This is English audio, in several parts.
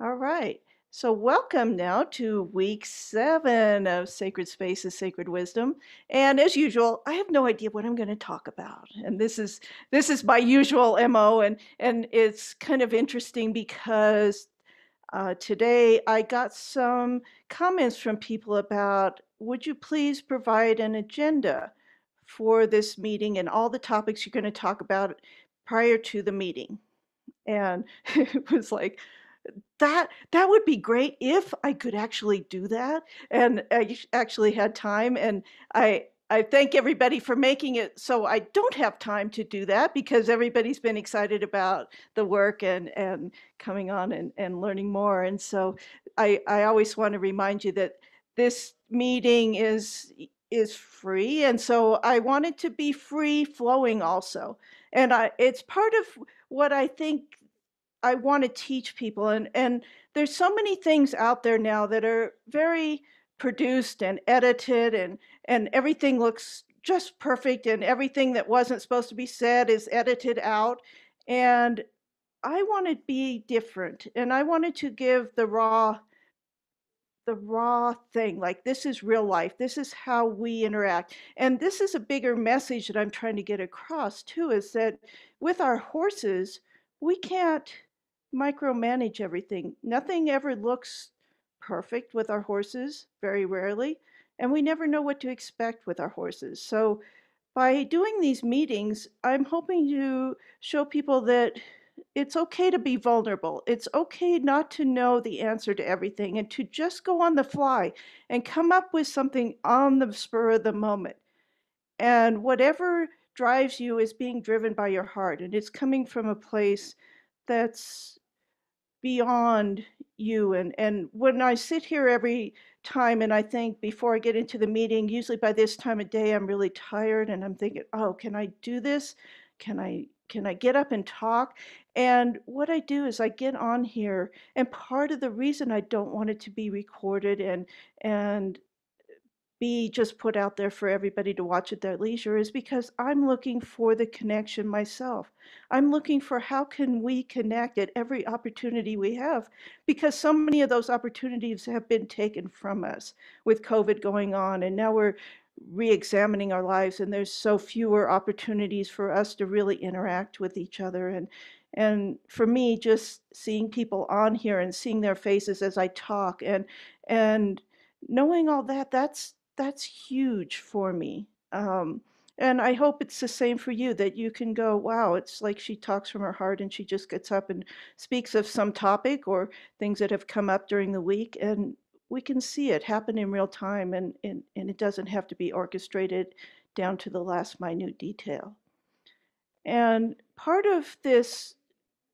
All right. So, welcome now to week 7 of Sacred Spaces, Sacred Wisdom. And as usual, I have no idea what I'm going to talk about. And this is my usual MO, and it's kind of interesting because today I got some comments from people about, would you please provide an agenda for this meeting and all the topics you're going to talk about prior to the meeting? And it was like, that would be great if I could actually do that, and I actually had time, and I thank everybody for making it so I don't have time to do that because everybody's been excited about the work and coming on and learning more, and so I always wanna remind you that this meeting is free, and so I want it to be free flowing also, and I it's part of what I think I wanna teach people, and there's so many things out there now that are very produced and edited, and everything looks just perfect, and everything that wasn't supposed to be said is edited out, and I wanna be different, and I wanted to give the raw thing, like, this is real life, this is how we interact, and this is a bigger message that I'm trying to get across too, is that with our horses, we can't micromanage everything. Nothing ever looks perfect with our horses, very rarely, and we never know what to expect with our horses. So by doing these meetings, I'm hoping to show people that it's okay to be vulnerable. It's okay not to know the answer to everything and to just go on the fly and come up with something on the spur of the moment. And whatever drives you is being driven by your heart, and it's coming from a place that's beyond you. And when I sit here every time and I think before I get into the meeting, usually by this time of day I'm really tired and I'm thinking, "Oh, can I do this? Can I get up and talk?" And what I do is I get on here, and part of the reason I don't want it to be recorded and be just put out there for everybody to watch at their leisure is because I'm looking for the connection myself. I'm looking for how can we connect at every opportunity we have because so many of those opportunities have been taken from us with COVID going on, and now we're re-examining our lives, and there's so fewer opportunities for us to really interact with each other. And for me, just seeing people on here and seeing their faces as I talk and knowing all that, that's huge for me. And I hope it's the same for you, that you can go, wow, it's like she talks from her heart and she just gets up and speaks of some topic or things that have come up during the week. And we can see it happen in real time, and it doesn't have to be orchestrated down to the last minute detail. And part of this,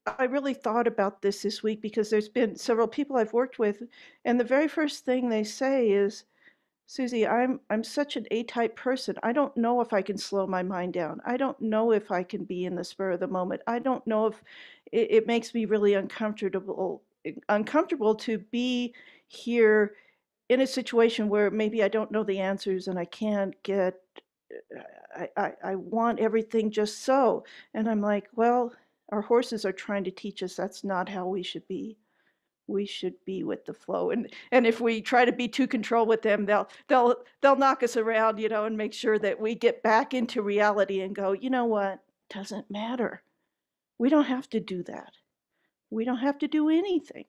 I really thought about this week because there's been several people I've worked with, and the very first thing they say is, Susie, I'm such an A-type person. I don't know if I can slow my mind down. I don't know if I can be in the spur of the moment. I don't know if it makes me really uncomfortable to be here in a situation where maybe I don't know the answers and I can't get I want everything just so. And I'm like, well, our horses are trying to teach us that's not how we should be. We should be with the flow, and if we try to be too control with them, they'll knock us around, and make sure that we get back into reality and go, "You know what? Doesn't matter. We don't have to do that. We don't have to do anything."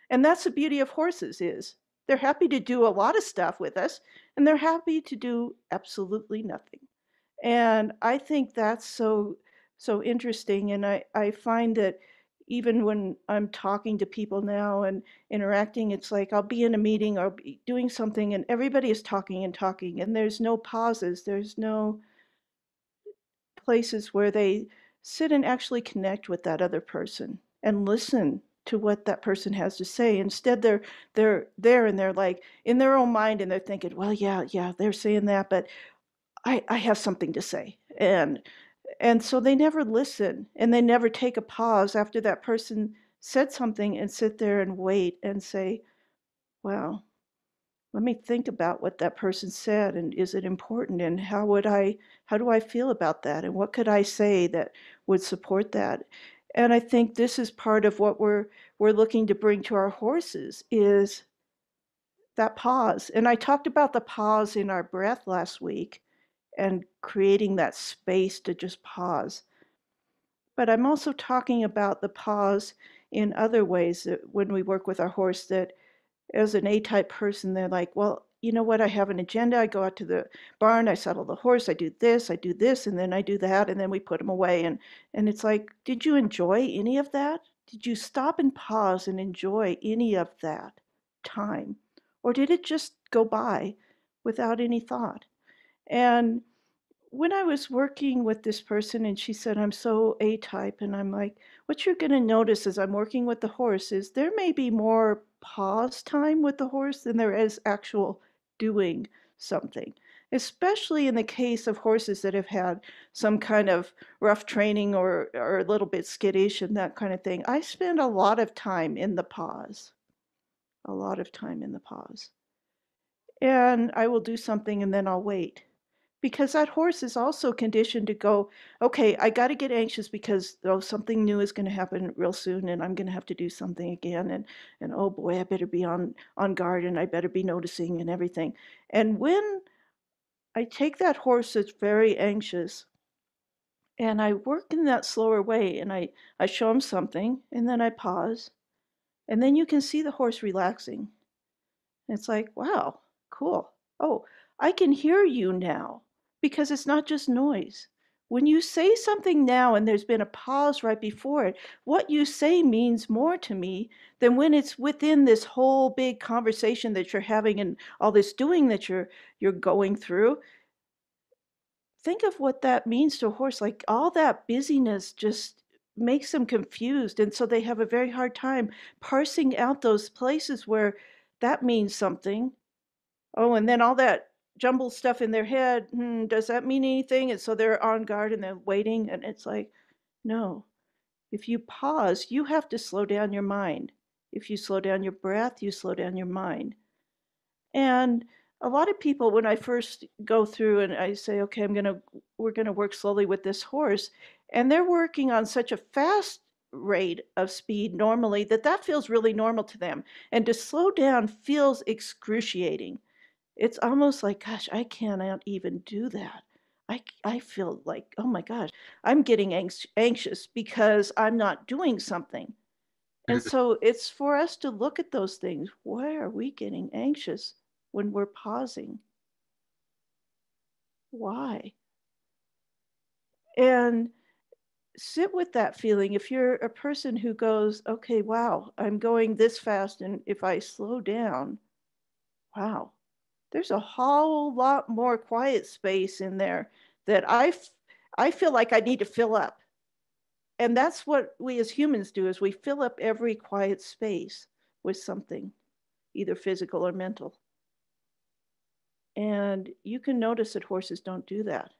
And that's the beauty of horses is they're happy to do a lot of stuff with us, and they're happy to do absolutely nothing. And I think that's so interesting, and I find that even when I'm talking to people now and interacting, it's like I'll be in a meeting or be doing something and everybody is talking and talking, and there's no pauses, there's no places where they sit and actually connect with that other person and listen to what that person has to say. Instead, they're there and they're like in their own mind and they're thinking, well, yeah, yeah, they're saying that, but I have something to say. And so they never listen and they never take a pause after that person said something and sit there and wait and say, wow, let me think about what that person said, and is it important, and how do I feel about that, and what could I say that would support that? And I think this is part of what we're looking to bring to our horses is that pause. And I talked about the pause in our breath last week and creating that space to just pause. But I'm also talking about the pause in other ways that when we work with our horse, that as an A-type person, they're like, well, you know what? I have an agenda. I go out to the barn, I saddle the horse, I do this, and then I do that, and then we put them away. And it's like, did you enjoy any of that? Did you stop and pause and enjoy any of that time? Or did it just go by without any thought? And when I was working with this person and she said, I'm so A-type, and I'm like, what you're going to notice as I'm working with the horse is there may be more pause time with the horse than there is actual doing something, especially in the case of horses that have had some kind of rough training or a little bit skittish and that kind of thing. I spend a lot of time in the pause, a lot of time in the pause. And I will do something and then I'll wait because that horse is also conditioned to go, okay, I got to get anxious because oh, something new is going to happen real soon and I'm going to have to do something again. And oh boy, I better be on guard and I better be noticing and everything. And when I take that horse that's very anxious and I work in that slower way and I show him something and then I pause and then you can see the horse relaxing. It's like, wow, cool. Oh, I can hear you now because it's not just noise. When you say something now and there's been a pause right before it, what you say means more to me than when it's within this whole big conversation that you're having and all this doing that you're going through. Think of what that means to a horse. Like all that busyness just makes them confused. And so they have a very hard time parsing out those places where that means something. Oh, and then all that jumbled stuff in their head, does that mean anything? And so they're on guard and they're waiting. And it's like, no. If you pause, you have to slow down your mind. If you slow down your breath, you slow down your mind. And a lot of people, when I first go through and I say, okay, we're gonna work slowly with this horse, and they're working on such a fast rate of speed normally that feels really normal to them. And to slow down feels excruciating. It's almost like, gosh, I cannot even do that. I feel like, oh my gosh, I'm getting anxious because I'm not doing something. And so it's for us to look at those things. Why are we getting anxious when we're pausing? Why? And sit with that feeling. If you're a person who goes, okay, wow, I'm going this fast, and if I slow down, wow, there's a whole lot more quiet space in there that I feel like I need to fill up. And that's what we as humans do is we fill up every quiet space with something, either physical or mental. And you can notice that horses don't do that.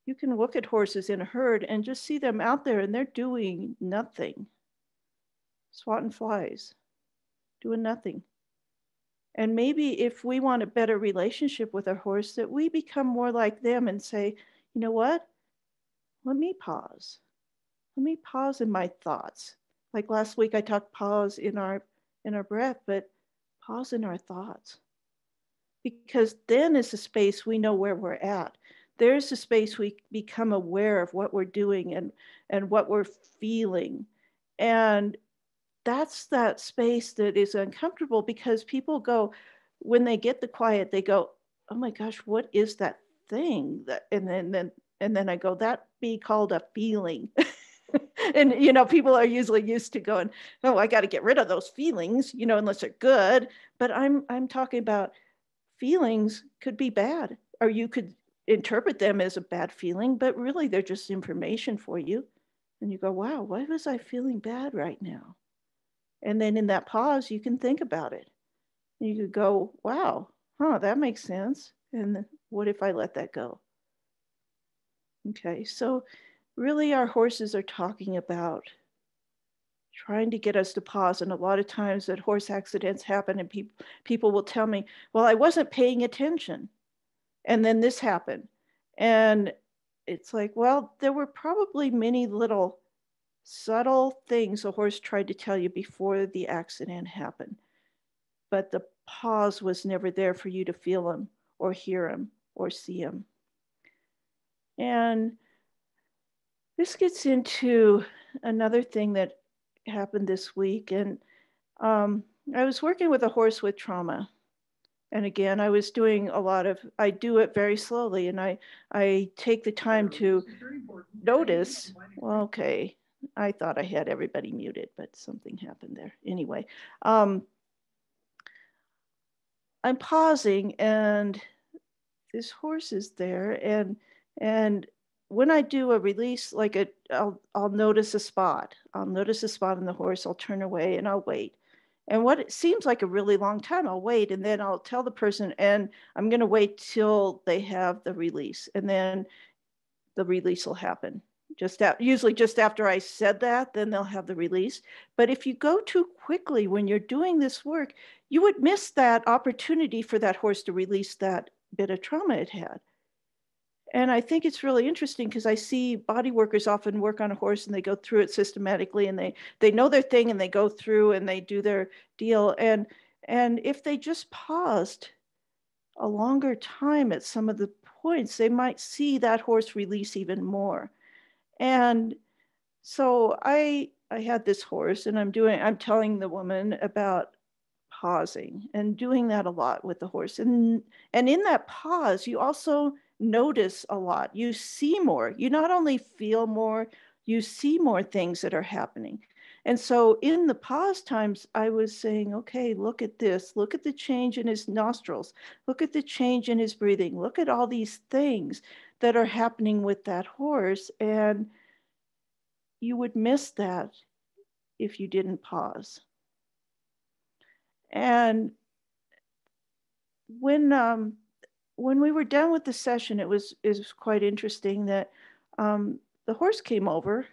You can look at horses in a herd and just see them out there and they're doing nothing, swatting flies, doing nothing. And maybe if we want a better relationship with our horse, that we become more like them and say, you know what? Let me pause. Let me pause in my thoughts. Like last week I talked pause in our breath, but pause in our thoughts. Because then is the space we know where we're at. There's the space we become aware of what we're doing and what we're feeling. And that's that space that is uncomfortable because people go, when they get the quiet, they go, oh my gosh, what is that thing? That and then I go, that be called a feeling. And people are usually used to going, oh, I got to get rid of those feelings, unless they're good. But I'm talking about feelings could be bad, or you could interpret them as a bad feeling, but really they're just information for you. And you go, wow, why was I feeling bad right now? And then in that pause, you can think about it. And you could go, wow, that makes sense. And what if I let that go? Okay, so really our horses are talking about trying to get us to pause. And a lot of times that horse accidents happen and people will tell me, well, I wasn't paying attention. And then this happened. And it's like, well, there were probably many little subtle things the horse tried to tell you before the accident happened, but the pause was never there for you to feel him or hear him or see him. And this gets into another thing that happened this week. And I was working with a horse with trauma. And again, I was doing a lot of, I do it very slowly, and I take the time to notice. Well, okay, I thought I had everybody muted, but something happened there. Anyway, I'm pausing, and this horse is there, and when I do a release, like I'll notice a spot. I'll notice a spot in the horse. I'll turn away and I'll wait. And what it seems like a really long time, I'll wait, and then I'll tell the person, and I'm going to wait till they have the release, and then the release will happen. Usually just after I said that, then they'll have the release. But if you go too quickly when you're doing this work, you would miss that opportunity for that horse to release that bit of trauma it had. And I think it's really interesting because I see body workers often work on a horse and they go through it systematically, and they know their thing, and they go through and they do their deal. And if they just paused a longer time at some of the points, they might see that horse release even more. And so I had this horse, and I'm telling the woman about pausing and doing that a lot with the horse. And in that pause, you also notice a lot. You see more. You not only feel more, you see more things that are happening. And so in the pause times, I was saying, okay, look at this. Look at the change in his nostrils. Look at the change in his breathing. Look at all these things that are happening with that horse. And you would miss that if you didn't pause. And when we were done with the session, it was quite interesting that the horse came over,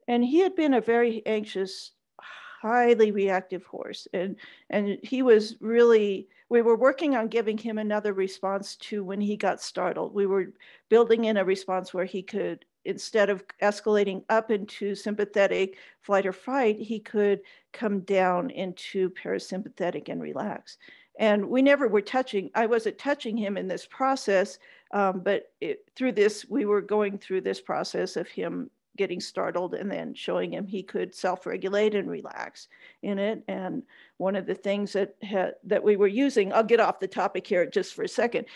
and he had been a very anxious, highly reactive horse, and he was really. We were working on giving him another response to when he got startled. We were building in a response where he could, instead of escalating up into sympathetic flight or fight, he could come down into parasympathetic and relax. And we never were touching, I wasn't touching him in this process, but through this, we were going through this process of him getting startled and then showing him he could self-regulate and relax in it. And one of the things that we were using, I'll get off the topic here just for a second,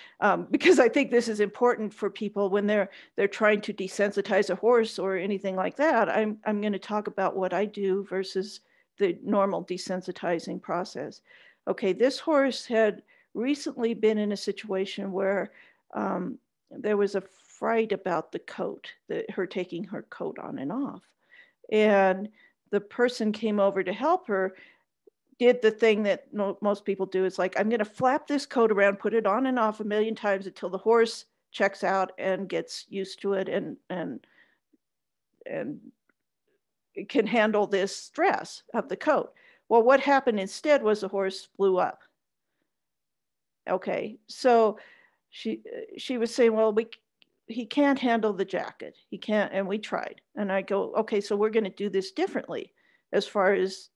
because I think this is important for people when they're trying to desensitize a horse or anything like that. I'm going to talk about what I do versus the normal desensitizing process. Okay, this horse had recently been in a situation where there was a fright about the coat, her taking her coat on and off. And the person came over to help her, did the thing that most people do. Is like, I'm going to flap this coat around, put it on and off a million times until the horse checks out and gets used to it and can handle this stress of the coat. Well, what happened instead was the horse blew up. Okay, so she was saying, well, he can't handle the jacket. He can't, and we tried. And I go, okay, so we're going to do this differently as far as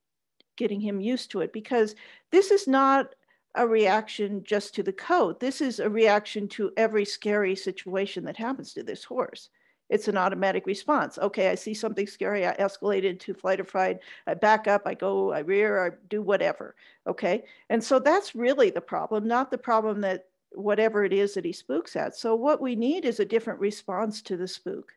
getting him used to it, because this is not a reaction just to the coat. This is a reaction to every scary situation that happens to this horse. It's an automatic response. Okay, I see something scary, I escalate into flight or fight, I back up, I go, I rear, I do whatever. Okay, and so that's really the problem, not the problem that whatever it is that he spooks at. So what we need is a different response to the spook.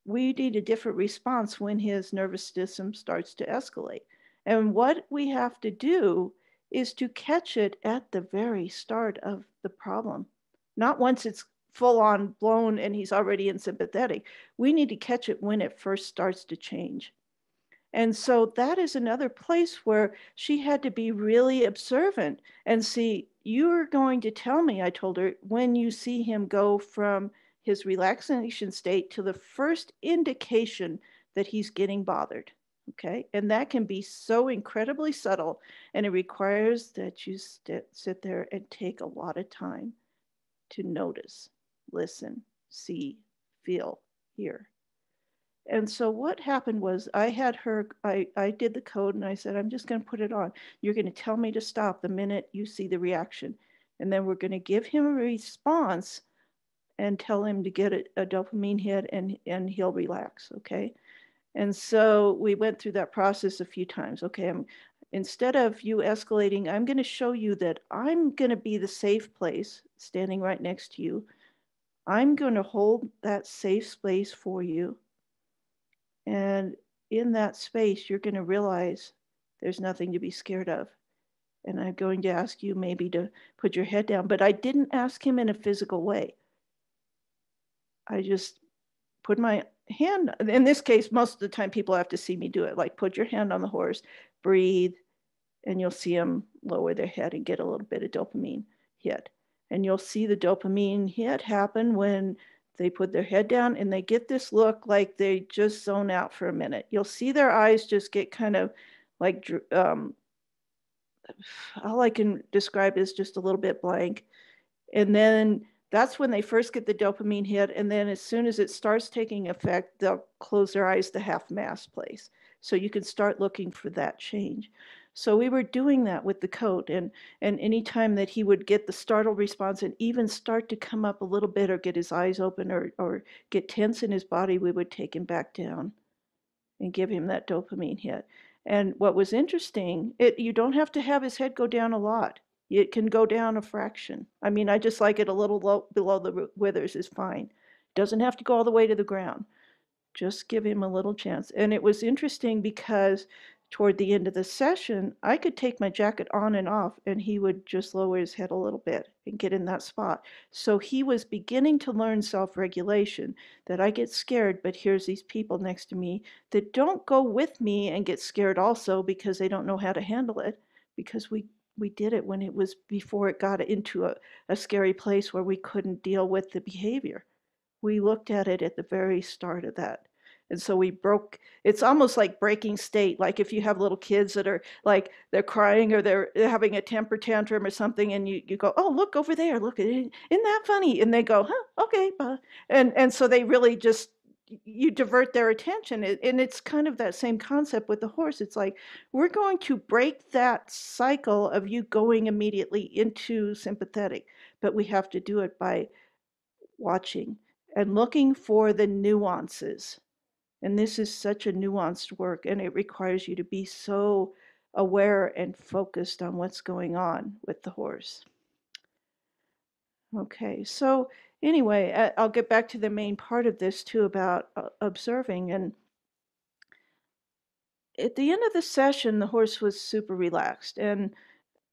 We need a different response when his nervous system starts to escalate. And what we have to do is to catch it at the very start of the problem, not once it's full on blown and he's already in sympathetic. We need to catch it when it first starts to change. And so that is another place where she had to be really observant and see, you're going to tell me, I told her, when you see him go from his relaxation state to the first indication that he's getting bothered. Okay. And that can be so incredibly subtle, and it requires that you sit there and take a lot of time to notice, listen, see, feel, hear. And so what happened was I did the code and I said, I'm just going to put it on. You're going to tell me to stop the minute you see the reaction. And then we're going to give him a response and tell him to get a dopamine hit and he'll relax. Okay. And so we went through that process a few times. Okay. Instead of you escalating, I'm going to show you that I'm going to be the safe place standing right next to you. I'm going to hold that safe space for you. And in that space, you're going to realize there's nothing to be scared of. And I'm going to ask you maybe to put your head down. But I didn't ask him in a physical way. I just put my hand, in this case, most of the time people have to see me do it. Like put your hand on the horse, breathe, and you'll see them lower their head and get a little bit of dopamine hit. And you'll see the dopamine hit happen when they put their head down and they get this look like they just zone out for a minute. You'll see their eyes just get kind of like, all I can describe is just a little bit blank. And then that's when they first get the dopamine hit. And then as soon as it starts taking effect, they'll close their eyes to half mast place. So you can start looking for that change. So we were doing that with the coat. And anytime that he would get the startled response and even start to come up a little bit or get his eyes open or get tense in his body, we would take him back down and give him that dopamine hit. And what was interesting, you don't have to have his head go down a lot. It can go down a fraction. I mean, I just like it a little low, below the withers is fine. It doesn't have to go all the way to the ground. Just give him a little chance. And it was interesting because toward the end of the session, I could take my jacket on and off, and he would just lower his head a little bit and get in that spot. So he was beginning to learn self regulation, that I get scared, but here's these people next to me that don't go with me and get scared also because they don't know how to handle it, because we did it when it was before it got into a scary place where we couldn't deal with the behavior. We looked at it at the very start of that. And so we broke, it's almost like breaking state. Like if you have little kids that are like, they're crying or they're having a temper tantrum or something, and you go, oh, look over there, look, isn't that funny? And they go, huh, okay. And so they really just, you divert their attention. And it's kind of that same concept with the horse. It's like, we're going to break that cycle of you going immediately into sympathetic, but we have to do it by watching and looking for the nuances. And this is such a nuanced work, and it requires you to be so aware and focused on what's going on with the horse. Okay, so anyway, I'll get back to the main part of this too about observing. And at the end of the session, the horse was super relaxed, and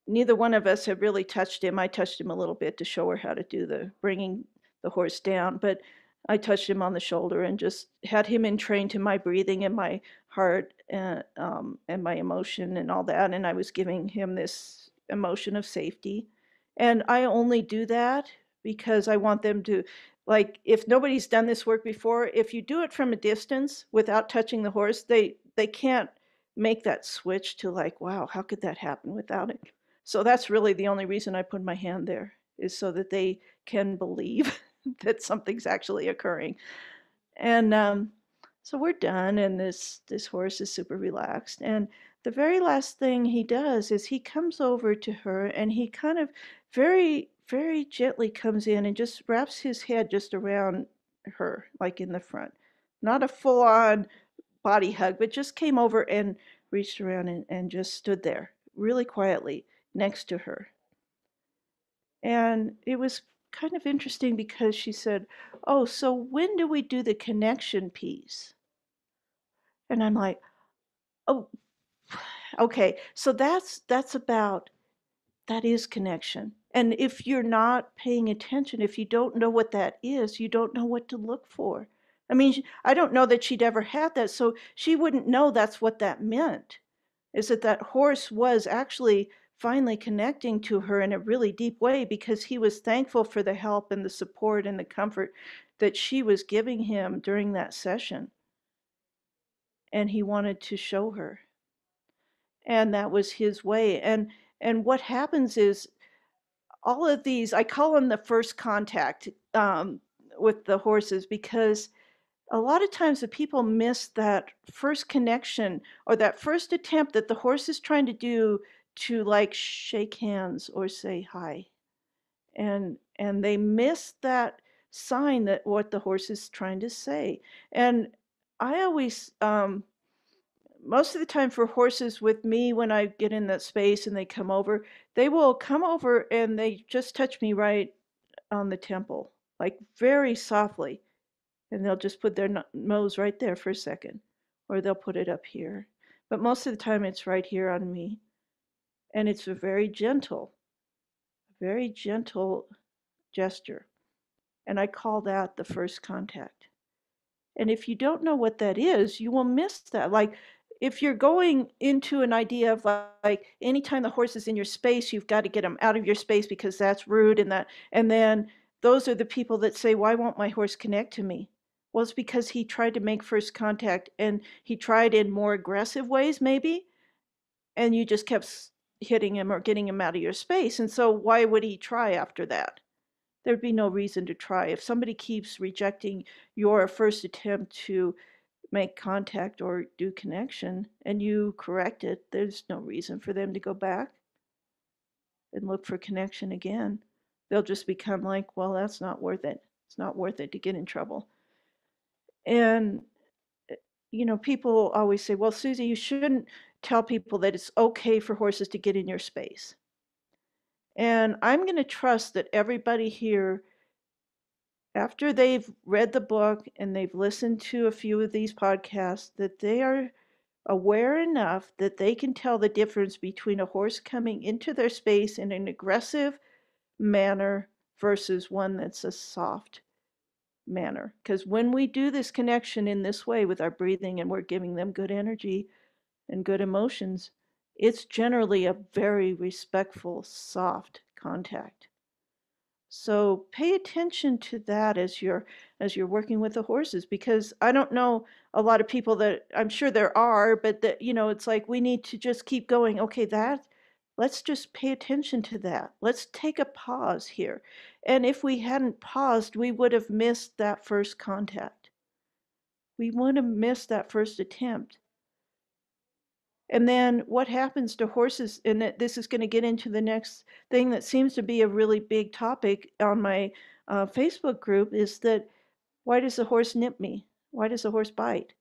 neither one of us had really touched him. I touched him a little bit to show her how to do the bringing the horse down, but I touched him on the shoulder and just had him entrained to my breathing and my heart and my emotion and all that. And I was giving him this emotion of safety. And I only do that because I want them to, like, if nobody's done this work before, if you do it from a distance without touching the horse, they can't make that switch to like, wow, how could that happen without it? So that's really the only reason I put my hand there, is so that they can believe that something's actually occurring. And so we're done, and this horse is super relaxed. And the very last thing he does is he comes over to her, and he kind of very, very gently comes in and just wraps his head just around her, like in the front. Not a full-on body hug, but just came over and reached around and just stood there really quietly next to her. And it was kind of interesting because she said, oh, so when do we do the connection piece? And I'm like, oh, okay. So that's about, that is connection. And if you're not paying attention, if you don't know what that is, you don't know what to look for. I mean, I don't know that she'd ever had that, so she wouldn't know that's what that meant. Is that that horse was actually finally connecting to her in a really deep way because he was thankful for the help and the support and the comfort that she was giving him during that session. And he wanted to show her. And that was his way. And what happens is all of these, I call them the first contact with the horses, because a lot of times the people miss that first connection or that first attempt that the horse is trying to do to like shake hands or say hi. And they miss that sign that what the horse is trying to say. And I always most of the time for horses with me, when I get in that space and they come over, they will come over and they just touch me right on the temple, like very softly. And they'll just put their nose right there for a second, or they'll put it up here. But most of the time it's right here on me. And it's a very gentle gesture. And I call that the first contact. And if you don't know what that is, you will miss that. Like if you're going into an idea of like anytime the horse is in your space, you've got to get him out of your space because that's rude and then those are the people that say, why won't my horse connect to me? Well, it's because he tried to make first contact and he tried in more aggressive ways maybe, and you just kept hitting him or getting him out of your space. And so why would he try after that? There'd be no reason to try. If somebody keeps rejecting your first attempt to make contact or do connection and you correct it, there's no reason for them to go back and look for connection again. They'll just become like, well, that's not worth it. It's not worth it to get in trouble. And, people always say, well, Susie, you shouldn't tell people that it's okay for horses to get in your space. And I'm going to trust that everybody here, after they've read the book and they've listened to a few of these podcasts, that they are aware enough that they can tell the difference between a horse coming into their space in an aggressive manner versus one that's a soft manner. Because when we do this connection in this way with our breathing and we're giving them good energy and good emotions, it's generally a very respectful, soft contact. So pay attention to that as you're working with the horses, because I don't know a lot of people that, I'm sure there are, but that it's like we need to just keep going. Okay, let's just pay attention to that. Let's take a pause here. And if we hadn't paused, we would have missed that first contact. We would have missed that first attempt. And then what happens to horses, and this is going to get into the next thing that seems to be a really big topic on my Facebook group, is that why does the horse nip me? Why does the horse bite?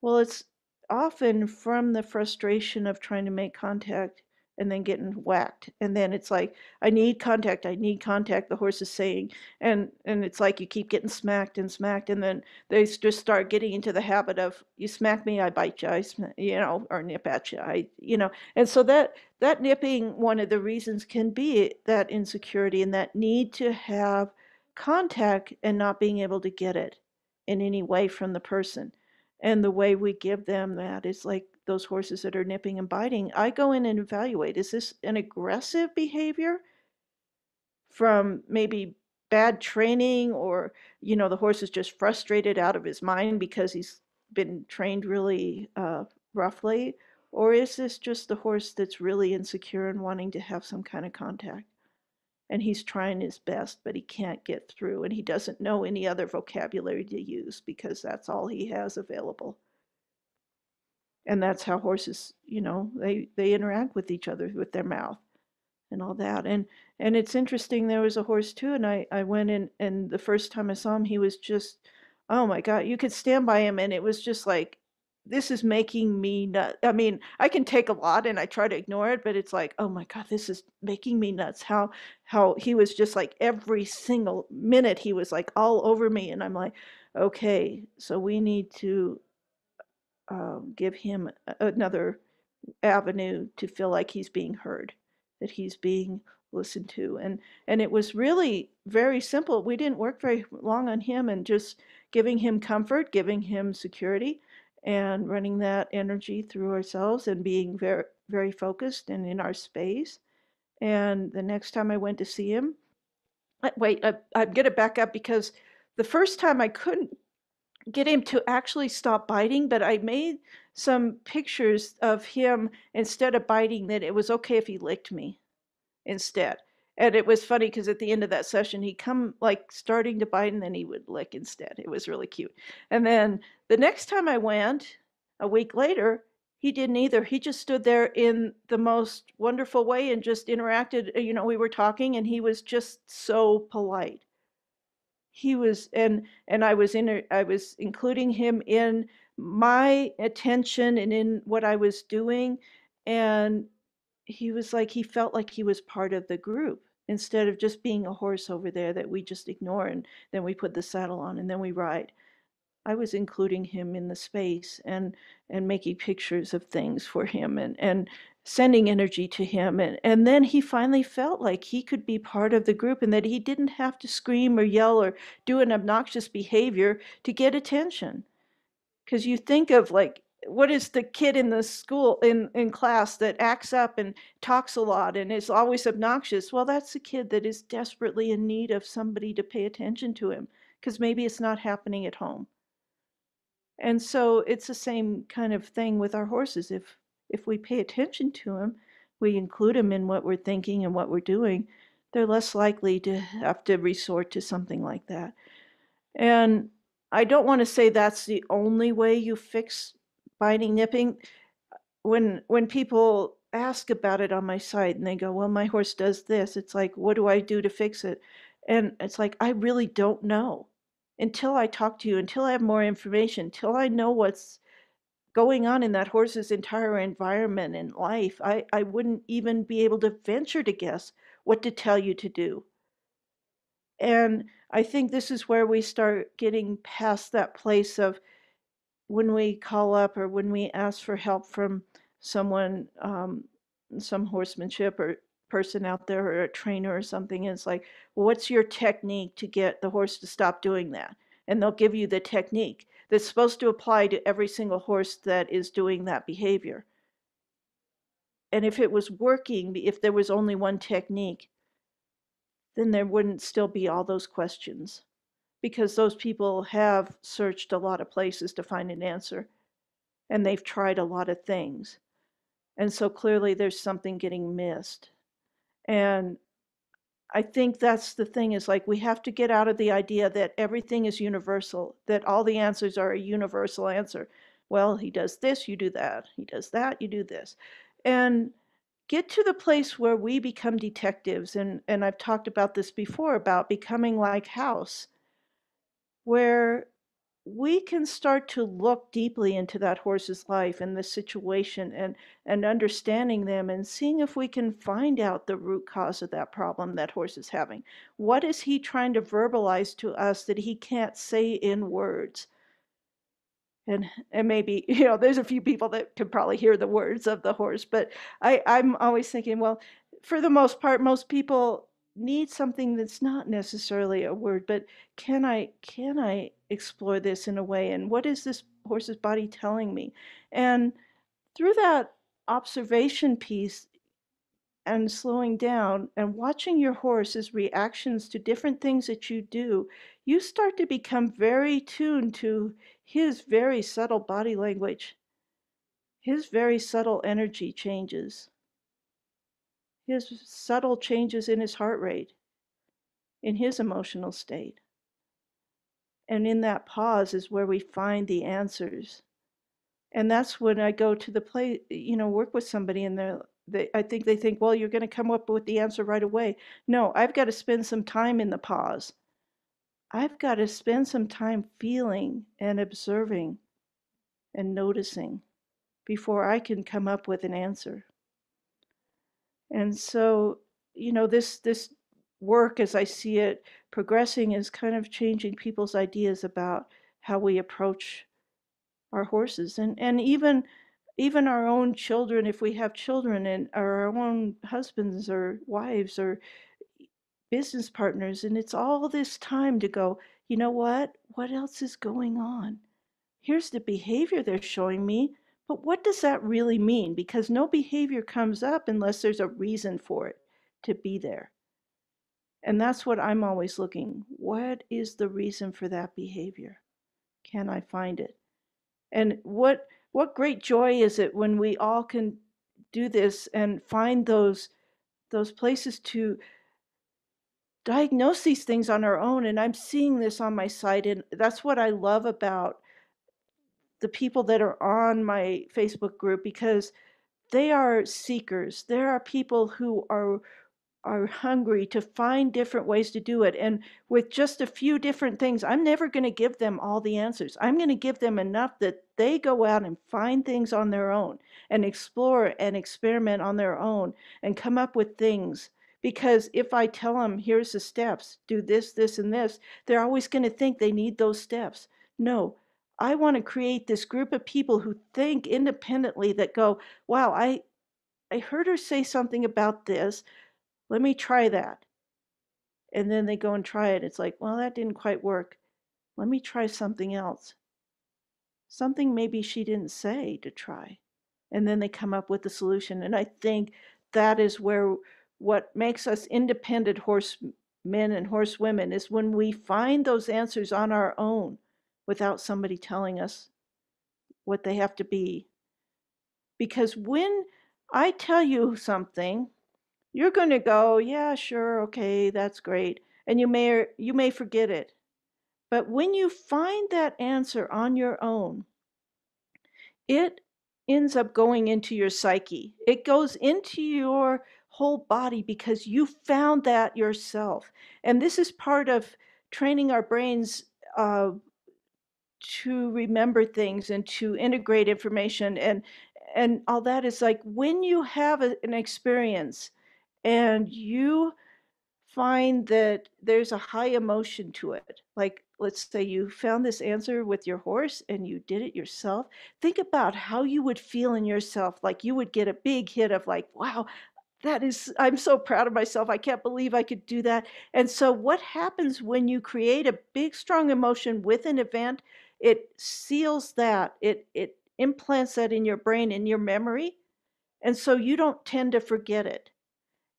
Well, it's often from the frustration of trying to make contact and then getting whacked. And then it's like, I need contact, the horse is saying. And it's like you keep getting smacked and smacked. And then they just start getting into the habit of, you smack me, I bite you, or nip at you. And so that nipping, one of the reasons can be that insecurity and that need to have contact and not being able to get it in any way from the person. And the way we give them that is like those horses that are nipping and biting. I go in and evaluate, is this an aggressive behavior from maybe bad training, or, the horse is just frustrated out of his mind because he's been trained really roughly? Or is this just the horse that's really insecure and wanting to have some kind of contact? And he's trying his best, but he can't get through, and he doesn't know any other vocabulary to use because that's all he has available. And that's how horses, they interact with each other with their mouth and all that. And it's interesting, there was a horse too, and I went in, and the first time I saw him, he was just, oh my God, you could stand by him and it was just like, this is making me nuts. I mean, I can take a lot and I try to ignore it, but it's like, oh my God, this is making me nuts. How he was just like every single minute he was like all over me, and I'm like, okay, so we need to give him another avenue to feel like he's being heard, that he's being listened to. And it was really very simple. We didn't work very long on him, and just giving him comfort, giving him security, and running that energy through ourselves and being very, very focused and in our space. And the next time I went to see him, wait, I'm going to back up, because the first time I couldn't get him to actually stop biting, but I made some pictures of him, instead of biting, that it was okay if he licked me instead. And it was funny because at the end of that session, he'd come like starting to bite and then he would lick instead. It was really cute. And then the next time I went, a week later, he didn't either. He just stood there in the most wonderful way and just interacted. We were talking and he was just so polite. He was, and I was including him in my attention and in what I was doing. And he was like, he felt like he was part of the group instead of just being a horse over there that we just ignore and then we put the saddle on and then we ride. I was including him in the space and making pictures of things for him and sending energy to him, and then he finally felt like he could be part of the group and that he didn't have to scream or yell or do an obnoxious behavior to get attention. Because you think of like, what is the kid in the school in class that acts up and talks a lot and is always obnoxious? Well, that's a kid that is desperately in need of somebody to pay attention to him because maybe it's not happening at home. And so it's the same kind of thing with our horses. If we pay attention to them, we include them in what we're thinking and what we're doing, they're less likely to have to resort to something like that. And I don't want to say that's the only way you fix biting nipping. When people ask about it on my site and they go, "Well, my horse does this." It's like, "What do I do to fix it?" And it's like, I really don't know. Until I talk to you, until I have more information, until I know what's going on in that horse's entire environment and life, I wouldn't even be able to venture to guess what to tell you to do. And I think this is where we start getting past that place of when we call up or when we ask for help from someone, some horsemanship or person out there or a trainer or something, it's like, well, what's your technique to get the horse to stop doing that? And they'll give you the technique that's supposed to apply to every single horse that is doing that behavior. And if it was working, if there was only one technique, then there wouldn't still be all those questions because those people have searched a lot of places to find an answer and they've tried a lot of things. And so clearly there's something getting missed. And I think that's the thing is like we have to get out of the idea that everything is universal, that all the answers are a universal answer. Well, he does this, you do that. He does that, you do this. And get to the place where we become detectives. And I've talked about this before about becoming like House, where we can start to look deeply into that horse's life and the situation and understanding them and seeing if we can find out the root cause of that problem that horse is having. What is he trying to verbalize to us that he can't say in words? And maybe, there's a few people that could probably hear the words of the horse, but I'm always thinking, well, for the most part, most people need something that's not necessarily a word, but can I explore this in a way? And what is this horse's body telling me? And through that observation piece, and slowing down and watching your horse's reactions to different things that you do, you start to become very tuned to his very subtle body language, his very subtle energy changes, his subtle changes in his heart rate, in his emotional state. And in that pause is where we find the answers. And that's when I go to the play, work with somebody and I think they think, well, you're going to come up with the answer right away. No, I've got to spend some time in the pause. I've got to spend some time feeling and observing and noticing before I can come up with an answer. And so, this work as I see it progressing is kind of changing people's ideas about how we approach our horses and even our own children, if we have children, and our own husbands or wives or business partners. And it's all this time to go, you know what else is going on? Here's the behavior they're showing me, but what does that really mean? Because no behavior comes up unless there's a reason for it to be there. And that's what I'm always looking. What is the reason for that behavior? Can I find it? And what great joy is it when we all can do this and find those places to diagnose these things on our own. And I'm seeing this on my site. And that's what I love about the people that are on my Facebook group, because they are seekers. There are people who are hungry to find different ways to do it. And with just a few different things, I'm never going to give them all the answers. I'm going to give them enough that they go out and find things on their own and explore and experiment on their own and come up with things. Because if I tell them, here's the steps, do this, this, and this, they're always going to think they need those steps. No, I want to create this group of people who think independently, that go, wow, I heard her say something about this. Let me try that. And then they go and try it. It's like, well, that didn't quite work. Let me try something else. Something maybe she didn't say to try. And then they come up with a solution. And I think that is where what makes us independent horsemen and horsewomen is when we find those answers on our own without somebody telling us what they have to be. Because when I tell you something, you're going to go, yeah, sure, okay, that's great. And you may forget it. But when you find that answer on your own, it ends up going into your psyche. It goes into your whole body because you found that yourself. And this is part of training our brains to remember things and to integrate information, and all that. Is like when you have an experience and you find that there's a high emotion to it. Like, let's say you found this answer with your horse and you did it yourself. Think about how you would feel in yourself. Like, you would get a big hit of, like, wow, I'm so proud of myself. I can't believe I could do that. And so, what happens when you create a big, strong emotion with an event? It seals that, it implants that in your brain, in your memory. And so, you don't tend to forget it.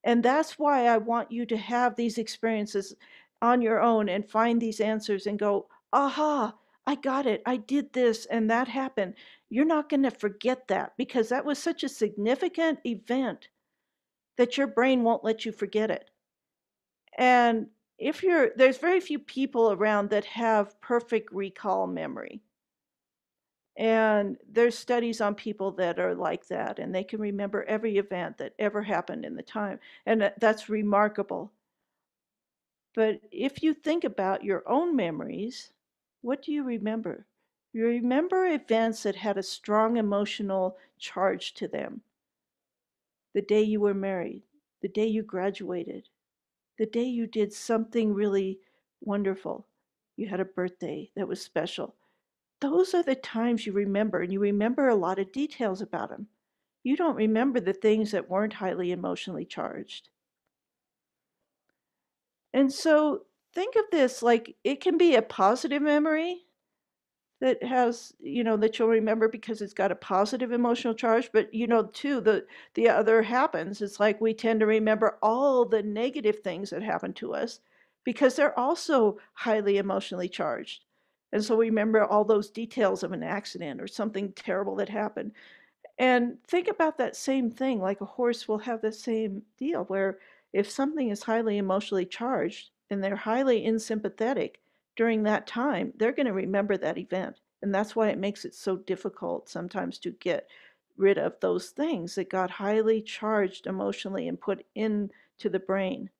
And that's why I want you to have these experiences on your own and find these answers and go, aha, I got it. I did this and that happened. You're not going to forget that because that was such a significant event that your brain won't let you forget it. And there's very few people around that have perfect recall memory. And there's studies on people that are like that, and they can remember every event that ever happened in the time. And that's remarkable. But if you think about your own memories, what do you remember? You remember events that had a strong emotional charge to them. The day you were married, the day you graduated, the day you did something really wonderful. You had a birthday that was special. Those are the times you remember, and you remember a lot of details about them. You don't remember the things that weren't highly emotionally charged. And so think of this like it can be a positive memory that has, that you'll remember because it's got a positive emotional charge, but too, the other happens. It's like we tend to remember all the negative things that happen to us because they're also highly emotionally charged. And so we remember all those details of an accident or something terrible that happened. And think about that same thing, like a horse will have the same deal where if something is highly emotionally charged and they're highly unsympathetic during that time, they're going to remember that event. And that's why it makes it so difficult sometimes to get rid of those things that got highly charged emotionally and put into the brain.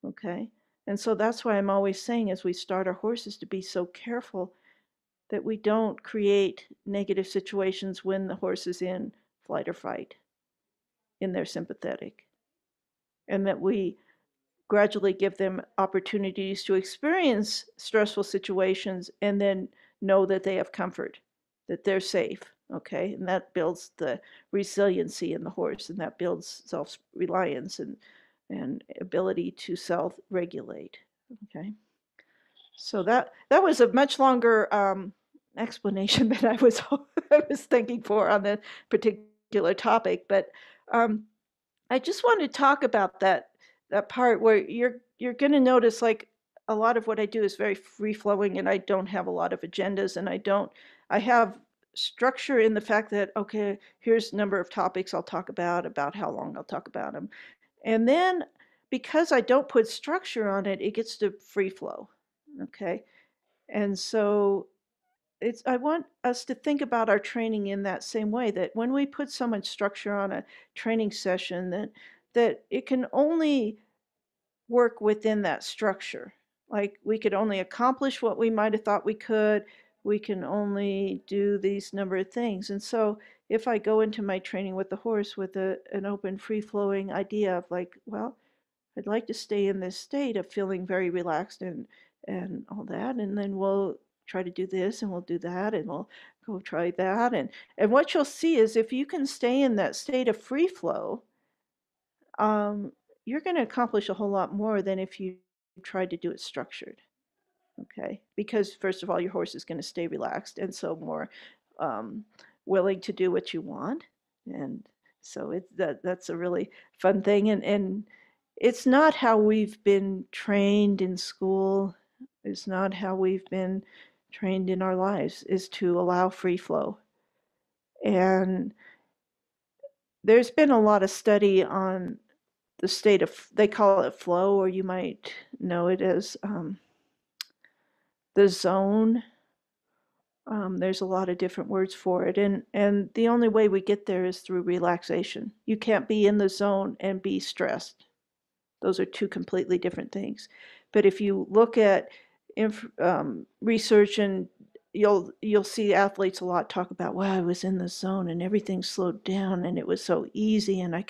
Okay? And so that's why I'm always saying as we start our horses to be so careful that we don't create negative situations when the horse is in flight or fight, in their sympathetic, and that we gradually give them opportunities to experience stressful situations and then know that they have comfort, that they're safe. Okay, and that builds the resiliency in the horse, and that builds self-reliance and ability to self-regulate. Okay. So that was a much longer explanation than I was I was thinking for on the particular topic, but um, I just wanted to talk about that part where you're going to notice like a lot of what I do is very free flowing, and I don't have a lot of agendas, and I have structure in the fact that okay, here's a number of topics I'll talk about how long I'll talk about them, and then because I don't put structure on it, it gets to free flow. Okay. And so it's I want us to think about our training in that same way, that when we put so much structure on a training session, that it can only work within that structure. Like we could only accomplish what we might have thought we could. We can only do these number of things. And so if I go into my training with the horse with an open, free flowing idea of like, well, I'd like to stay in this state of feeling very relaxed and all that, and then we'll try to do this and we'll do that and we'll go try that, and what you'll see is if you can stay in that state of free flow, um, you're going to accomplish a whole lot more than if you tried to do it structured. Okay, because first of all, your horse is going to stay relaxed and so more um, willing to do what you want, and so that's a really fun thing, and it's not how we've been trained in school. It's not how we've been trained in our lives, is to allow free flow. And there's been a lot of study on the state of, they call it flow, or you might know it as the zone. There's a lot of different words for it, and the only way we get there is through relaxation. You can't be in the zone and be stressed. Those are two completely different things. But if you look at research, and you'll see athletes a lot talk about, well, I was in the zone and everything slowed down and it was so easy and I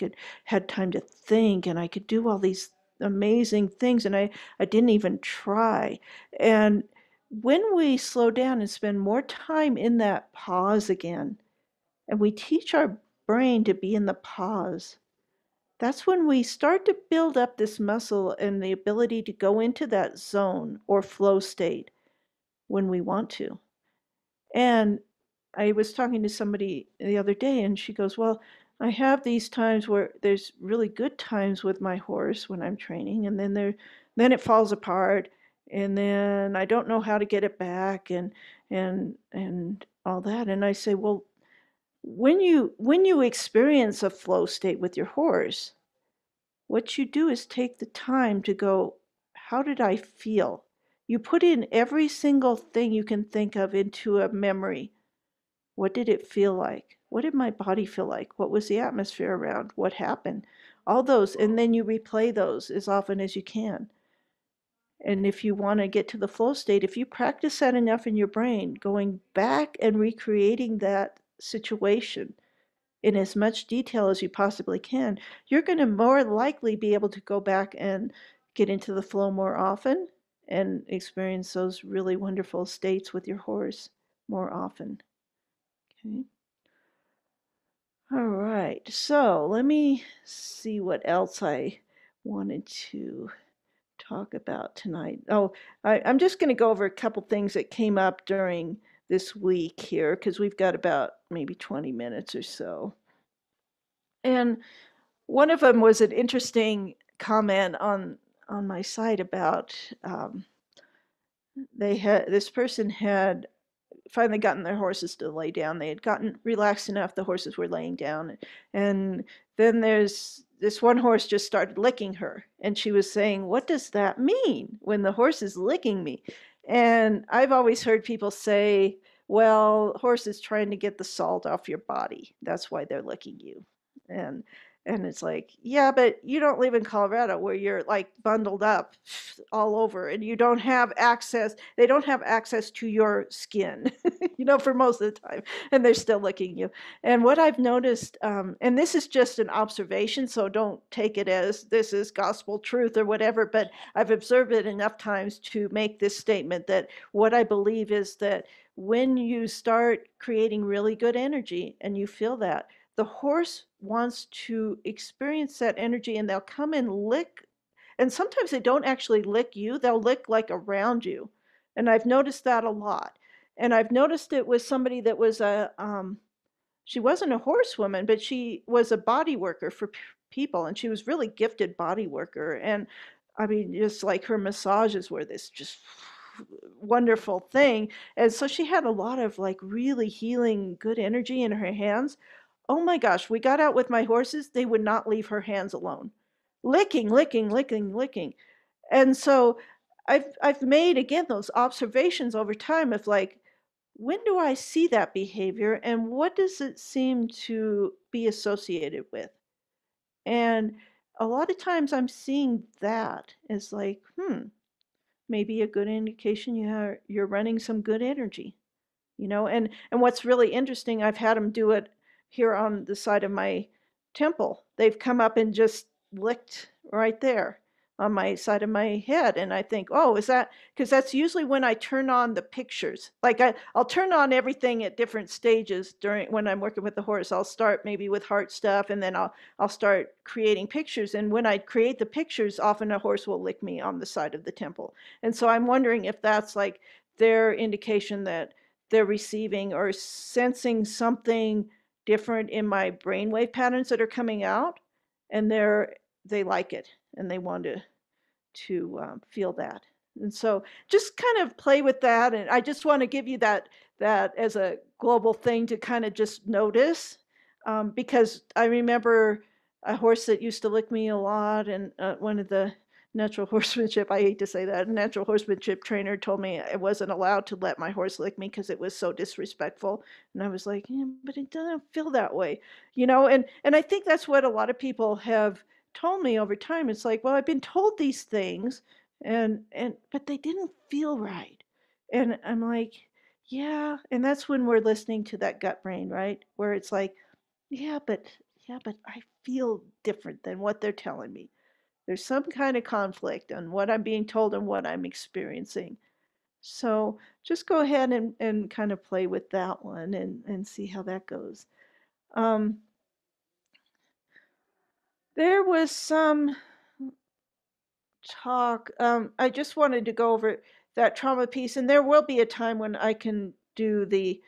had time to think and I could do all these amazing things and I didn't even try. And when we slow down and spend more time in that pause again, and we teach our brain to be in the pause, that's when we start to build up this muscle and the ability to go into that zone or flow state when we want to. And I was talking to somebody the other day, and she goes, well, I have these times where there's really good times with my horse when I'm training, and then it falls apart, and then I don't know how to get it back, and all that. And I say, well, when you experience a flow state with your horse, what you do is take the time to go, how did I feel? You put in every single thing you can think of into a memory. What did it feel like? What did my body feel like? What was the atmosphere around? What happened? All those, and then you replay those as often as you can. And if you want to get to the flow state, if you practice that enough in your brain, going back and recreating that situation in as much detail as you possibly can, you're going to more likely be able to go back and get into the flow more often and experience those really wonderful states with your horse more often. Okay. All right. So let me see what else I wanted to talk about tonight. Oh, I'm just going to go over a couple things that came up during this week here because we've got about maybe 20 minutes or so. And one of them was an interesting comment on my site about this person had finally gotten their horses to lay down. They had gotten relaxed enough, the horses were laying down, and then there's this one horse just started licking her, and she was saying, what does that mean when the horse is licking me? And I've always heard people say, well, horses trying to get the salt off your body, that's why they're licking you. And it's like, yeah, but you don't live in Colorado where you're like bundled up all over and you don't have access, they don't have access to your skin, for most of the time, and they're still licking you. And what I've noticed, and this is just an observation, so don't take it as this is gospel truth or whatever, but I've observed it enough times to make this statement that what I believe is that when you start creating really good energy and you feel that, the horse wants to experience that energy and they'll come and lick. And sometimes they don't actually lick you, they'll lick like around you. And I've noticed that a lot. And I've noticed it with somebody that was she wasn't a horsewoman, but she was a body worker for people. And she was really gifted body worker. And I mean, just like her massages were this just wonderful thing. And so she had a lot of like really healing, good energy in her hands. Oh my gosh, we got out with my horses, they would not leave her hands alone. licking, licking, licking, licking. And so I've made again those observations over time of like, when do I see that behavior and what does it seem to be associated with? And a lot of times I'm seeing that as like, maybe a good indication you're running some good energy, and what's really interesting, I've had them do it here on the side of my temple. They've come up and just licked right there on my side of my head, and I think, oh, is that because that's usually when I turn on the pictures. Like I'll turn on everything at different stages during when I'm working with the horse. I'll start maybe with heart stuff, and then I'll start creating pictures, and when I create the pictures, often a horse will lick me on the side of the temple. And so I'm wondering if that's like their indication that they're receiving or sensing something different in my brainwave patterns that are coming out, and they like it and they want to feel that. And so just kind of play with that. And I just want to give you that as a global thing to kind of just notice, because I remember a horse that used to lick me a lot, and one of the natural horsemanship, I hate to say that, a natural horsemanship trainer told me I wasn't allowed to let my horse lick me because it was so disrespectful. And I was like, yeah, but it doesn't feel that way, and I think that's what a lot of people have told me over time. It's like, well, I've been told these things, and but they didn't feel right. And I'm like, yeah. And that's when we're listening to that gut brain, right? Where it's like, yeah, but I feel different than what they're telling me. There's some kind of conflict on what I'm being told and what I'm experiencing. So just go ahead and kind of play with that one and see how that goes. Um, there was some talk. I just wanted to go over that trauma piece, and there will be a time when I can do the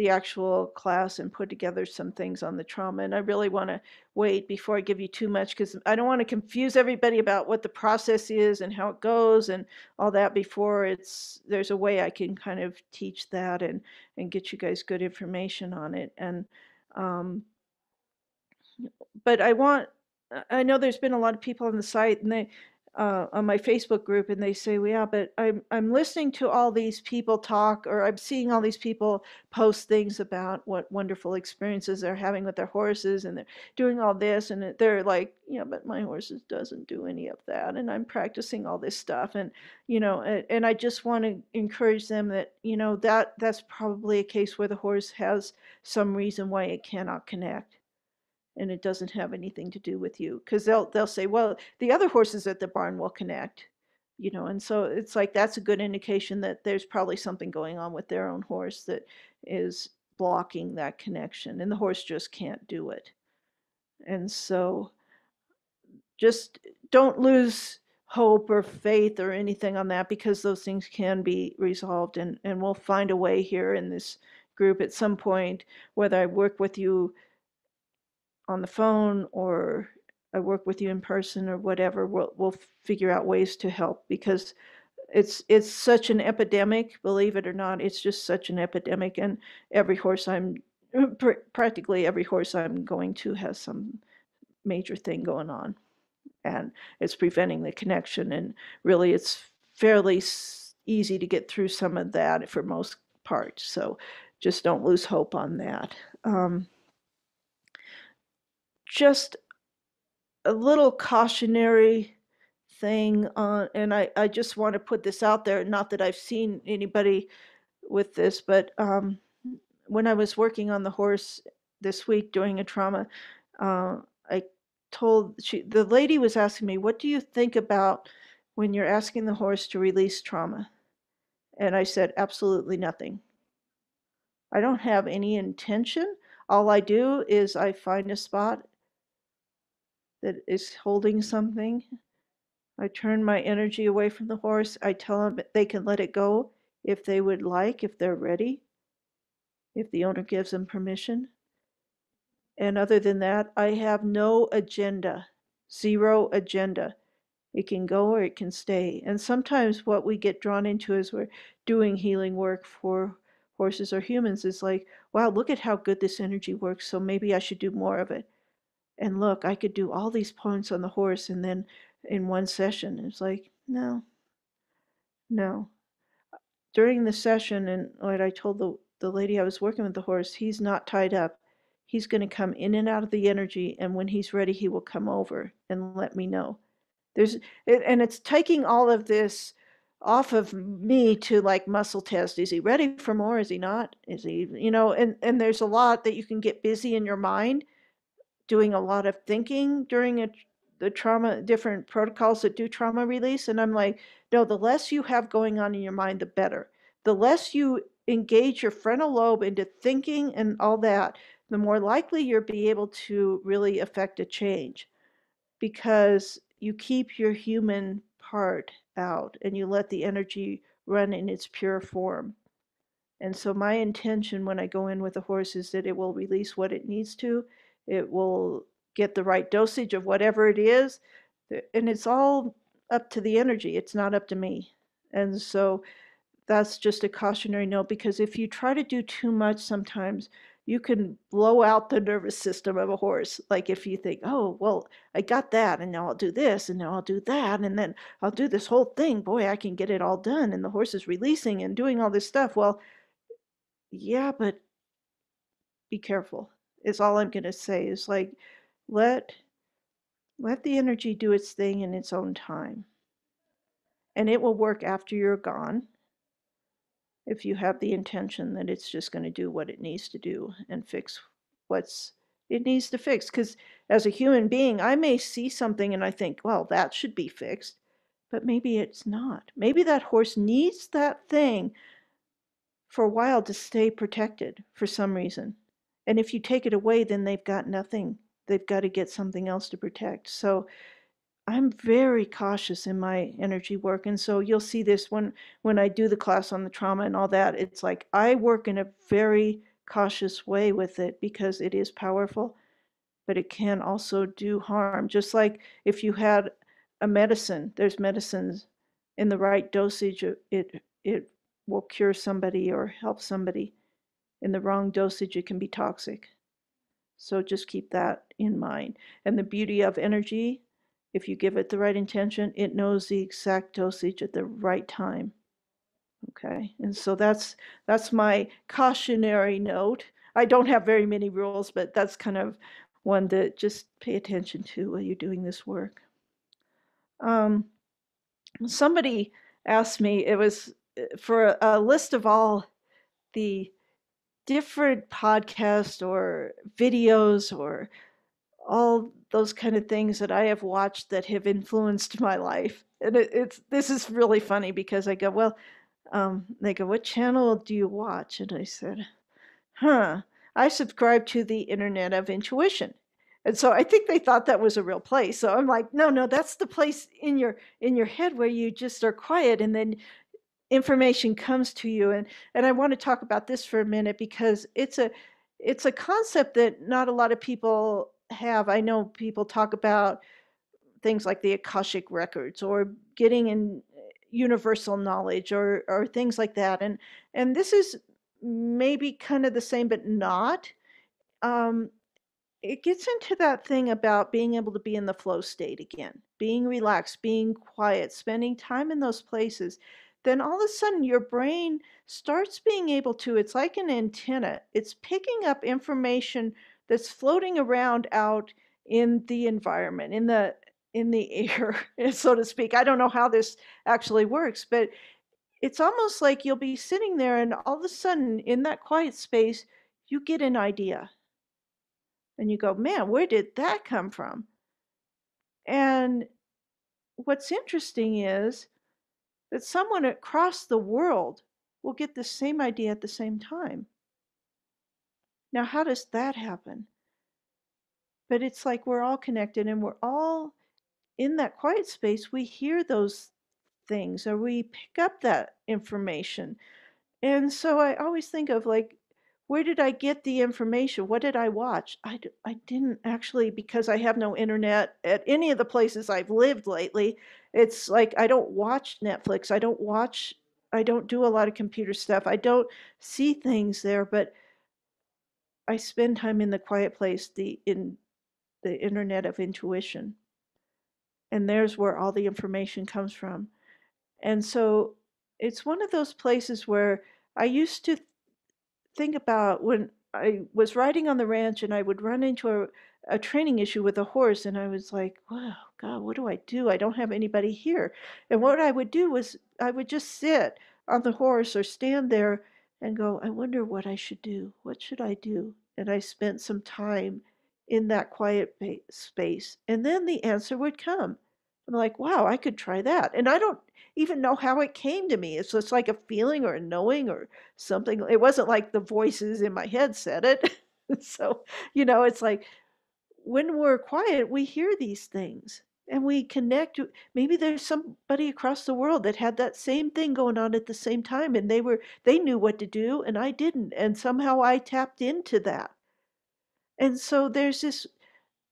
actual class and put together some things on the trauma. And I really want to wait before I give you too much because I don't want to confuse everybody about what the process is and how it goes and all that before there's a way I can kind of teach that and get you guys good information on it. And um, but I know there's been a lot of people on the site and they on my Facebook group, and they say, well, yeah, but I'm listening to all these people talk, or I'm seeing all these people post things about what wonderful experiences they're having with their horses, and they're doing all this, and they're like, yeah, but my horses doesn't do any of that, and I'm practicing all this stuff, and and I just want to encourage them that that's probably a case where the horse has some reason why it cannot connect, and it doesn't have anything to do with you, because they'll say, well, the other horses at the barn will connect, and so it's like that's a good indication that there's probably something going on with their own horse that is blocking that connection, and the horse just can't do it. And so just don't lose hope or faith or anything on that, because those things can be resolved, and we'll find a way here in this group at some point, whether I work with you on the phone or I work with you in person or whatever, we'll figure out ways to help, because it's such an epidemic, believe it or not. It's just such an epidemic, and every horse I'm practically every horse I'm going to has some major thing going on, and it's preventing the connection. And really, it's fairly easy to get through some of that for most parts. So just don't lose hope on that. Just a little cautionary thing on, and I just want to put this out there, not that I've seen anybody with this, but when I was working on the horse this week doing a trauma, I the lady was asking me, what do you think about when you're asking the horse to release trauma? And I said, absolutely nothing. I don't have any intention. All I do is I find a spot that is holding something. I turn my energy away from the horse. I tell them they can let it go if they would like, if they're ready, if the owner gives them permission. And other than that, I have no agenda, zero agenda. It can go or it can stay. And sometimes what we get drawn into as we're doing healing work for horses or humans is like, wow, look at how good this energy works. So maybe I should do more of it. And look, I could do all these points on the horse and then in one session. It's like, no, no. During the session, and what I told the lady I was working with the horse, he's not tied up. He's going to come in and out of the energy, and when he's ready, he will come over and let me know. There's and it's taking all of this off of me to like muscle test. Is he ready for more? Is he not? Is he, and there's a lot that you can get busy in your mind doing a lot of thinking during the trauma, different protocols that do trauma release. And I'm like, no, the less you have going on in your mind, the better. The less you engage your frontal lobe into thinking and all that, the more likely you'll be able to really affect a change, because you keep your human part out and you let the energy run in its pure form. And so my intention when I go in with a horse is that it will release what it needs to. It will get the right dosage of whatever it is. And it's all up to the energy. It's not up to me. And so that's just a cautionary note, because if you try to do too much, sometimes you can blow out the nervous system of a horse. Like if you think, oh, well, I got that, and now I'll do this, and now I'll do that, and then I'll do this whole thing. Boy, I can get it all done. And the horse is releasing and doing all this stuff. Well, yeah, but be careful is all I'm going to say. Is like, let let the energy do its thing in its own time, and it will work after you're gone, if you have the intention that it's just going to do what it needs to do and fix what's it needs to fix. Because as a human being, I may see something and I think, well, that should be fixed, but maybe it's not. Maybe that horse needs that thing for a while to stay protected for some reason. And if you take it away, then they've got nothing. They've got to get something else to protect. So I'm very cautious in my energy work. And so you'll see this when I do the class on the trauma and all that. It's like I work in a very cautious way with it because it is powerful, but it can also do harm. Just like if you had a medicine, there's medicines in the right dosage, it will cure somebody or help somebody. In the wrong dosage, it can be toxic. So just keep that in mind. And the beauty of energy, if you give it the right intention, it knows the exact dosage at the right time. Okay, and so that's my cautionary note. I don't have very many rules, but that's kind of one that just pay attention to while you're doing this work. Um, Somebody asked me, it was for a list of all the different podcasts or videos or all those kind of things that I have watched that have influenced my life. And it's this is really funny because I go, well, they go, what channel do you watch? And I said, huh, I subscribe to the Internet of Intuition. And so I think they thought that was a real place. So I'm like, no, no, that's the place in your head where you just are quiet and then information comes to you. And I want to talk about this for a minute because it's a concept that not a lot of people have. I know people talk about things like the Akashic records or getting in universal knowledge or things like that. And this is maybe kind of the same, but not. Um, it gets into that thing about being able to be in the flow state again, being relaxed, being quiet, spending time in those places. Then all of a sudden your brain starts being able to, it's like an antenna. It's picking up information that's floating around out in the environment, in the air, so to speak. I don't know how this actually works, but it's almost like you'll be sitting there and all of a sudden in that quiet space, you get an idea and you go, man, where did that come from? And what's interesting is that someone across the world will get the same idea at the same time. Now, how does that happen? But it's like we're all connected and we're all in that quiet space. We hear those things or we pick up that information. And so I always think of like, where did I get the information? What did I watch? I didn't actually, because I have no internet at any of the places I've lived lately. It's like I don't watch Netflix. I don't do a lot of computer stuff. I don't see things there, but I spend time in the quiet place, the in the internet of intuition. And there's where all the information comes from. And so it's one of those places where I used to think about when I was riding on the ranch and I would run into a training issue with a horse, and I was like, wow, God, what do I do? I don't have anybody here. And what I would do was I would just sit on the horse or stand there and go, I wonder what I should do. What should I do? And I spent some time in that quiet space. And then the answer would come. I'm like, wow, I could try that. And I don't even know how it came to me. It's just like a feeling or a knowing or something. It wasn't like the voices in my head said it. So, it's like when we're quiet, we hear these things and we connect. Maybe there's somebody across the world that had that same thing going on at the same time, and they knew what to do and I didn't. And somehow I tapped into that. And so there's this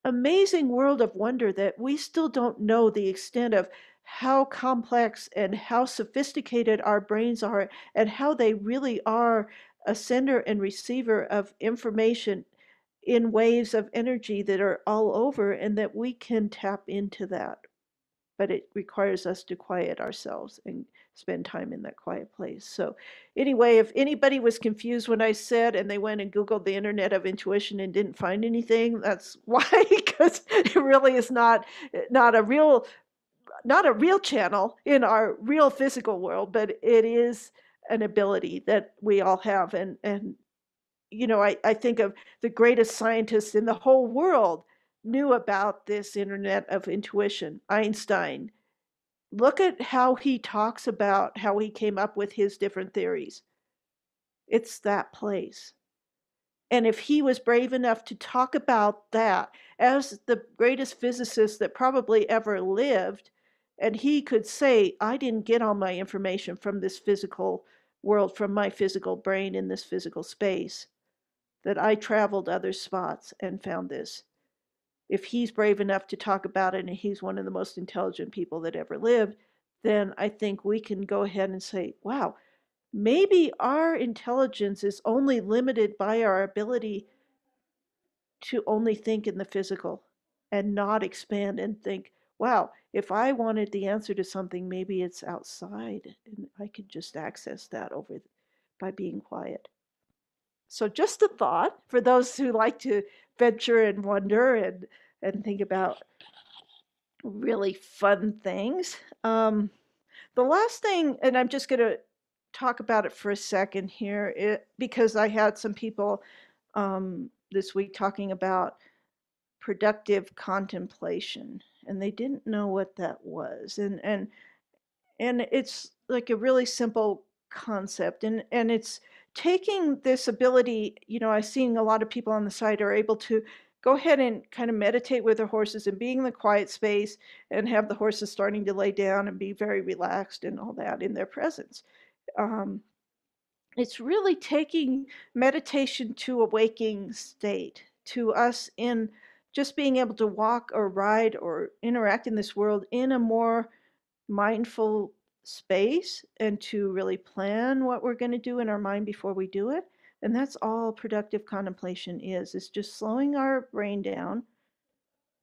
amazing world of wonder that we still don't know the extent of how complex and how sophisticated our brains are and how they really are a sender and receiver of information in waves of energy that are all over and that we can tap into that. But it requires us to quiet ourselves and spend time in that quiet place. So, anyway, if anybody was confused when I said and they went and Googled the internet of intuition and didn't find anything, that's why, because it really is not a real not a real channel in our real physical world, but it is an ability that we all have. And I think of the greatest scientists in the whole world knew about this internet of intuition. Einstein, look at how he talks about how he came up with his different theories. It's that place. And if he was brave enough to talk about that as the greatest physicist that probably ever lived, and he could say, I didn't get all my information from this physical world, from my physical brain in this physical space, that I traveled other spots and found this. If he's brave enough to talk about it and he's one of the most intelligent people that ever lived, then I think we can go ahead and say, wow, maybe our intelligence is only limited by our ability to only think in the physical and not expand and think, wow, if I wanted the answer to something, maybe it's outside and I could just access that by being quiet. So just a thought for those who like to venture and wonder and think about really fun things. The last thing, and I'm just going to talk about it for a second here, because I had some people this week talking about productive contemplation, and they didn't know what that was, and it's like a really simple concept, and it's taking this ability. I've seen a lot of people on the site are able to go ahead and kind of meditate with their horses and being in the quiet space and have the horses starting to lay down and be very relaxed and all that in their presence. um, it's really taking meditation to a waking state, to us in just being able to walk or ride or interact in this world in a more mindful space and to really plan what we're going to do in our mind before we do it. And that's all productive contemplation is. It's just slowing our brain down,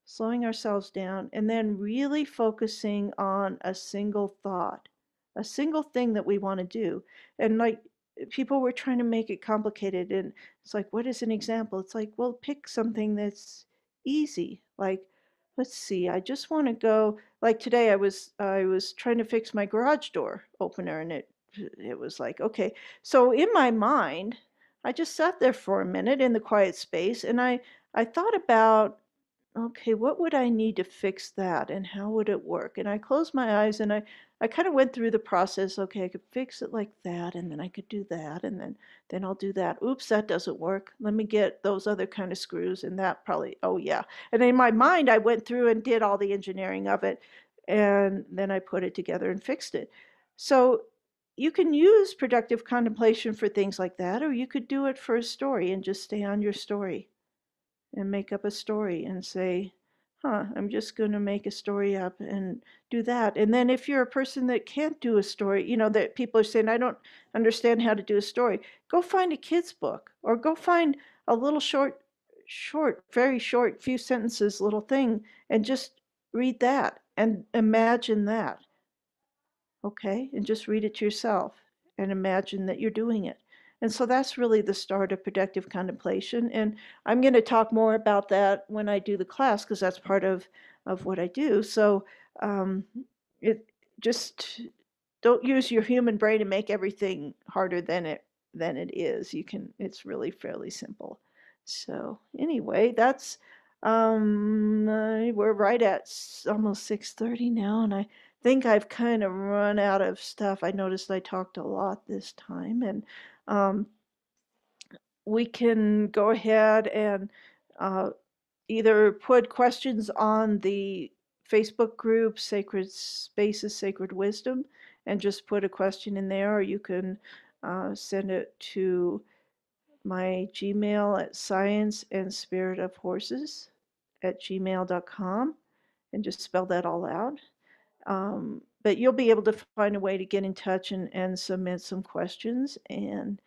slowing ourselves down, and then really focusing on a single thought, a single thing that we want to do. And like people were trying to make it complicated, and it's like, what is an example? It's like, well, pick something that's easy. Like, let's see, I just want to go. Like today, I was trying to fix my garage door opener, and it was like, okay. So in my mind, I just sat there for a minute in the quiet space, and I thought about, okay, what would I need to fix that and how would it work? And I closed my eyes and I kind of went through the process. Okay, I could fix it like that, and then I could do that, and then I'll do that. Oops, that doesn't work. Let me get those other kind of screws, and that probably, oh yeah. And in my mind, I went through and did all the engineering of it, and then I put it together and fixed it. So you can use productive contemplation for things like that, or you could do it for a story and just stay on your story and make up a story and say, I'm just going to make a story up and do that. And then if you're a person that can't do a story, that people are saying, I don't understand how to do a story, go find a kid's book or go find a little short short, very short, few sentences little thing, and just read that and imagine that. Okay, and just read it to yourself and imagine that you're doing it. And so that's really the start of productive contemplation. And I'm going to talk more about that when I do the class because that's part of what I do. So um, it just don't use your human brain and make everything harder than it is. You can, it's really fairly simple. So anyway, that's we're right at almost 6:30 now, and I think I've kind of run out of stuff. I noticed I talked a lot this time, and um, we can go ahead and uh, either put questions on the Facebook group, Sacred Spaces, Sacred Wisdom, and just put a question in there, or you can send it to my Gmail at scienceandspiritofhorses@gmail.com and just spell that all out. But you'll be able to find a way to get in touch and submit some questions, and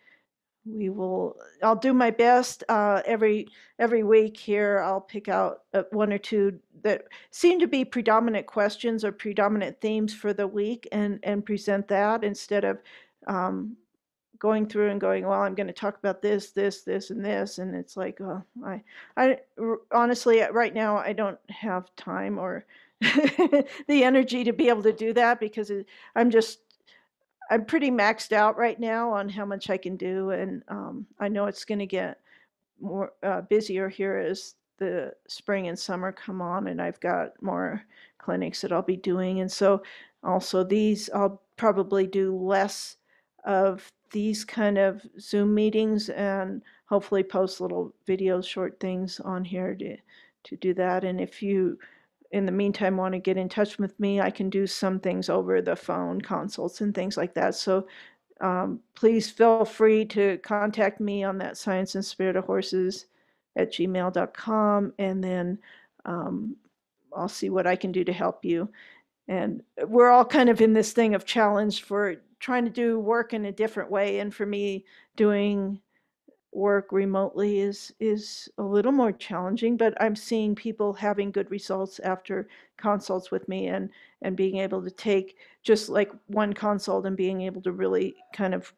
I'll do my best every week here. I'll pick out one or two that seem to be predominant questions or predominant themes for the week and present that instead of um, going through and going, well, I'm going to talk about this, this, this, and this. And it's like, oh, honestly, right now, I don't have time or the energy to be able to do that because I'm just, I'm pretty maxed out right now on how much I can do. And I know it's going to get more busier here as the spring and summer come on, and I've got more clinics that I'll be doing. And so also these, I'll probably do less of these kind of Zoom meetings and hopefully post little videos, short things on here to do that. And if you, in the meantime, want to get in touch with me, I can do some things over the phone, consults and things like that. So please feel free to contact me on that science and spirit of horses at gmail.com, and then um, I'll see what I can do to help you. And we're all kind of in this thing of challenge for trying to do work in a different way. And for me, doing work remotely is a little more challenging, but I'm seeing people having good results after consults with me and being able to take just like one consult and being able to really kind of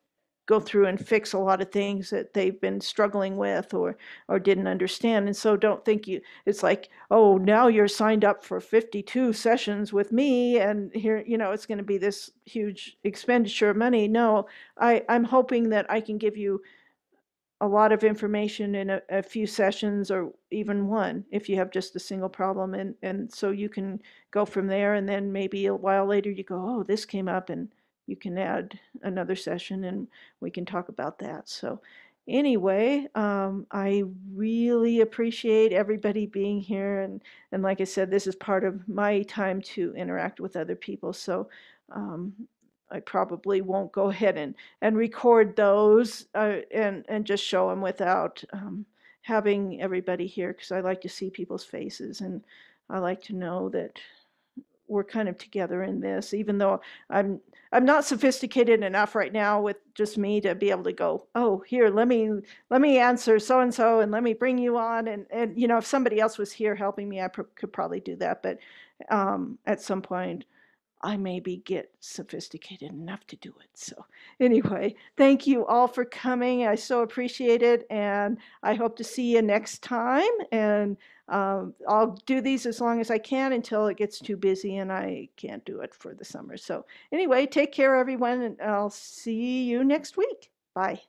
go through and fix a lot of things that they've been struggling with or didn't understand. And so don't think it's like, oh, now you're signed up for 52 sessions with me and here, it's going to be this huge expenditure of money. No, I'm hoping that I can give you a lot of information in a few sessions or even one if you have just a single problem, and so you can go from there, and then maybe a while later you go, oh, this came up, and you can add another session and we can talk about that. So anyway, I really appreciate everybody being here, and like I said, this is part of my time to interact with other people. So um, I probably won't go ahead and record those and just show them without having everybody here because I like to see people's faces and I like to know that we're kind of together in this, even though I'm I'm not sophisticated enough right now with just me to be able to go, oh, here, let me answer so and so and let me bring you on and if somebody else was here helping me, I could probably do that, but at some point I maybe get sophisticated enough to do it. So anyway, thank you all for coming. I so appreciate it. And I hope to see you next time. And I'll do these as long as I can until it gets too busy and I can't do it for the summer. So anyway, take care, everyone. And I'll see you next week. Bye.